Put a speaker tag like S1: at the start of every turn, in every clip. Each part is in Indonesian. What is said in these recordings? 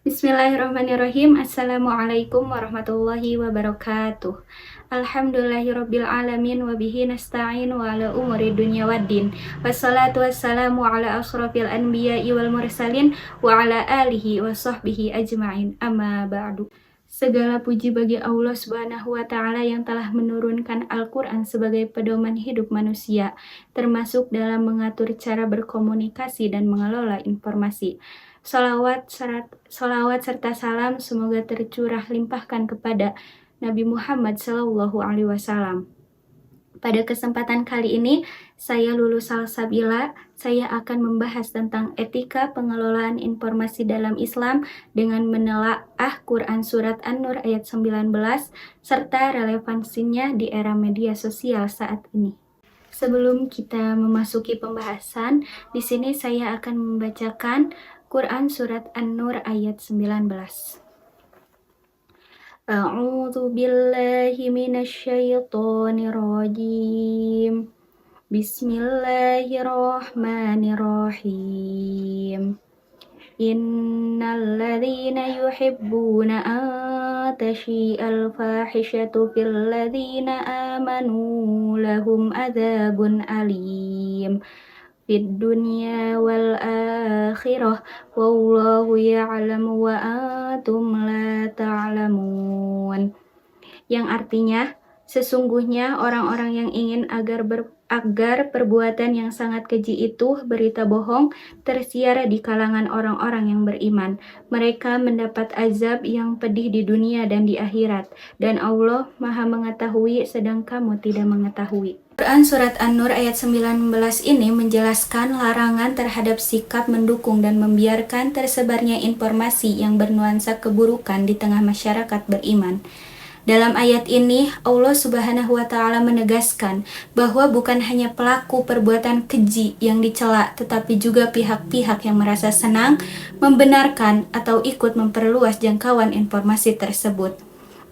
S1: Bismillahirrahmanirrahim. Assalamualaikum warahmatullahi wabarakatuh. Alhamdulillahirabbil alamin wa bihi nasta'in wa ala umuri dunya waddin. Wassalatu wassalamu ala asyrafil anbiya'i wal mursalin wa ala alihi wa sahbihi ajma'in. Amma ba'du. Segala puji bagi Allah Subhanahu wa taala yang telah menurunkan Al-Qur'an sebagai pedoman hidup manusia, termasuk dalam mengatur cara berkomunikasi dan mengelola informasi. Salawat serta salam semoga tercurah limpahkan kepada Nabi Muhammad SAW. Pada kesempatan kali ini, saya Lulu Salsabila. Saya akan membahas tentang etika pengelolaan informasi dalam Islam dengan menelaah Quran Surat An-Nur ayat 19 serta relevansinya di era media sosial saat ini. Sebelum kita memasuki pembahasan, di sini saya akan membacakan Quran Surat An-Nur ayat 19. A'udzu billahi minasyaitonir rajim. Bismillahirrahmanirrahim. Innal ladzina yuhibbuna an tashi'al fahishatu fil ladzina amanu lahum adzabun alim fid dunya wal akhirah wallahu ya'lamu wa antum la ta'lamun. Yang artinya, sesungguhnya orang-orang yang ingin agar perbuatan yang sangat keji itu, berita bohong, tersiar di kalangan orang-orang yang beriman. Mereka mendapat azab yang pedih di dunia dan di akhirat, dan Allah Maha mengetahui sedang kamu tidak mengetahui. Quran Surat An-Nur ayat 19 ini menjelaskan larangan terhadap sikap mendukung dan membiarkan tersebarnya informasi yang bernuansa keburukan di tengah masyarakat beriman. Dalam ayat ini, Allah Subhanahu wa taala menegaskan bahwa bukan hanya pelaku perbuatan keji yang dicela, tetapi juga pihak-pihak yang merasa senang, membenarkan atau ikut memperluas jangkauan informasi tersebut.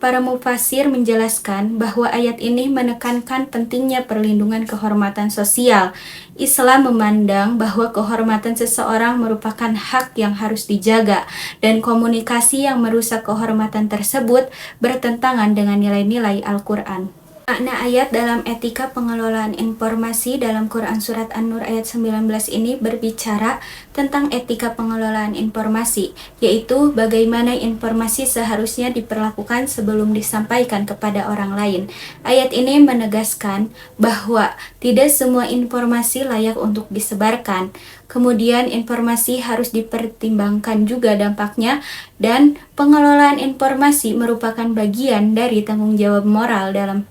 S1: Para mufasir menjelaskan bahwa ayat ini menekankan pentingnya perlindungan kehormatan sosial. Islam memandang bahwa kehormatan seseorang merupakan hak yang harus dijaga, dan komunikasi yang merusak kehormatan tersebut bertentangan dengan nilai-nilai Al-Quran. Makna ayat dalam etika pengelolaan informasi dalam Quran Surat An-Nur ayat 19 ini berbicara tentang etika pengelolaan informasi, yaitu bagaimana informasi seharusnya diperlakukan sebelum disampaikan kepada orang lain. Ayat ini menegaskan bahwa tidak semua informasi layak untuk disebarkan. Kemudian informasi harus dipertimbangkan juga dampaknya, dan pengelolaan informasi merupakan bagian dari tanggung jawab moral dalam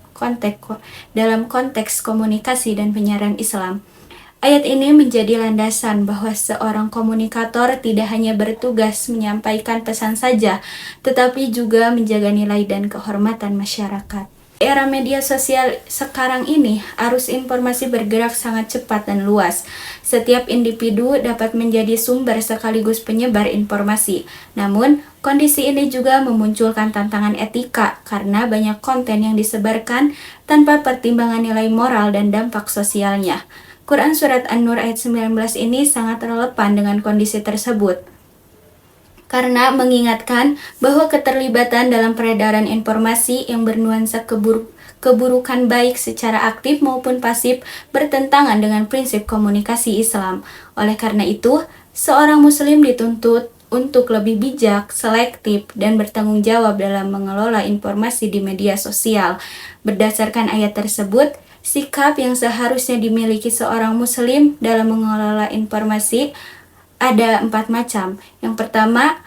S1: konteks komunikasi dan penyiaran Islam. Ayat ini menjadi landasan bahwa seorang komunikator tidak hanya bertugas menyampaikan pesan saja, tetapi juga menjaga nilai dan kehormatan masyarakat. Di era media sosial sekarang ini, arus informasi bergerak sangat cepat dan luas. Setiap individu dapat menjadi sumber sekaligus penyebar informasi. Namun, kondisi ini juga memunculkan tantangan etika karena banyak konten yang disebarkan tanpa pertimbangan nilai moral dan dampak sosialnya. Quran Surat An-Nur ayat 19 ini sangat relevan dengan kondisi tersebut, karena mengingatkan bahwa keterlibatan dalam peredaran informasi yang bernuansa keburukan baik secara aktif maupun pasif bertentangan dengan prinsip komunikasi Islam. Oleh karena itu, seorang muslim dituntut untuk lebih bijak, selektif, dan bertanggung jawab dalam mengelola informasi di media sosial. Berdasarkan ayat tersebut, sikap yang seharusnya dimiliki seorang muslim dalam mengelola informasi ada 4 macam. Yang pertama,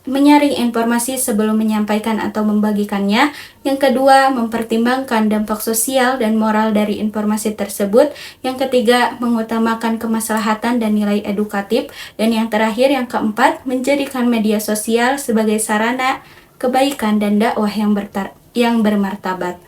S1: menyaring informasi sebelum menyampaikan atau membagikannya. Yang kedua, mempertimbangkan dampak sosial dan moral dari informasi tersebut. Yang ketiga, mengutamakan kemaslahatan dan nilai edukatif. Dan yang terakhir, yang keempat, menjadikan media sosial sebagai sarana kebaikan dan dakwah yang bermartabat.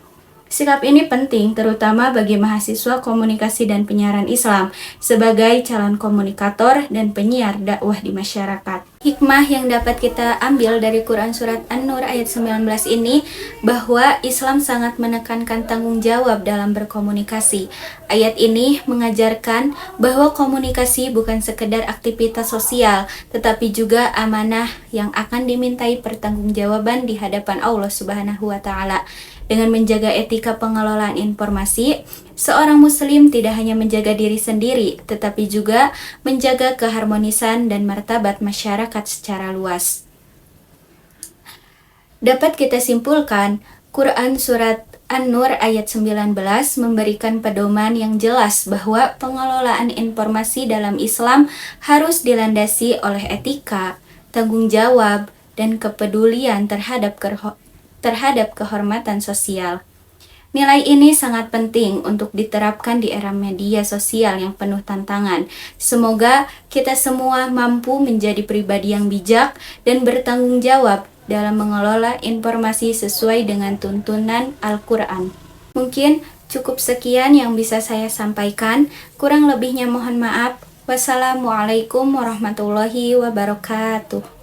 S1: Sikap ini penting terutama bagi mahasiswa komunikasi dan penyiaran Islam sebagai calon komunikator dan penyiar dakwah di masyarakat. Hikmah yang dapat kita ambil dari Quran Surat An-Nur ayat 19 ini bahwa Islam sangat menekankan tanggung jawab dalam berkomunikasi. Ayat ini mengajarkan bahwa komunikasi bukan sekedar aktivitas sosial, tetapi juga amanah yang akan dimintai pertanggungjawaban di hadapan Allah Subhanahu wa Ta'ala. Dengan menjaga etika pengelolaan informasi, seorang muslim tidak hanya menjaga diri sendiri, tetapi juga menjaga keharmonisan dan martabat masyarakat secara luas. Dapat kita simpulkan, Quran Surat An-Nur ayat 19 memberikan pedoman yang jelas bahwa pengelolaan informasi dalam Islam harus dilandasi oleh etika, tanggung jawab, dan kepedulian terhadap kehormatan sosial. Nilai ini sangat penting untuk diterapkan di era media sosial yang penuh tantangan. Semoga kita semua mampu menjadi pribadi yang bijak dan bertanggung jawab dalam mengelola informasi sesuai dengan tuntunan Al-Quran. Mungkin cukup sekian yang bisa saya sampaikan. Kurang lebihnya mohon maaf. Wassalamualaikum warahmatullahi wabarakatuh.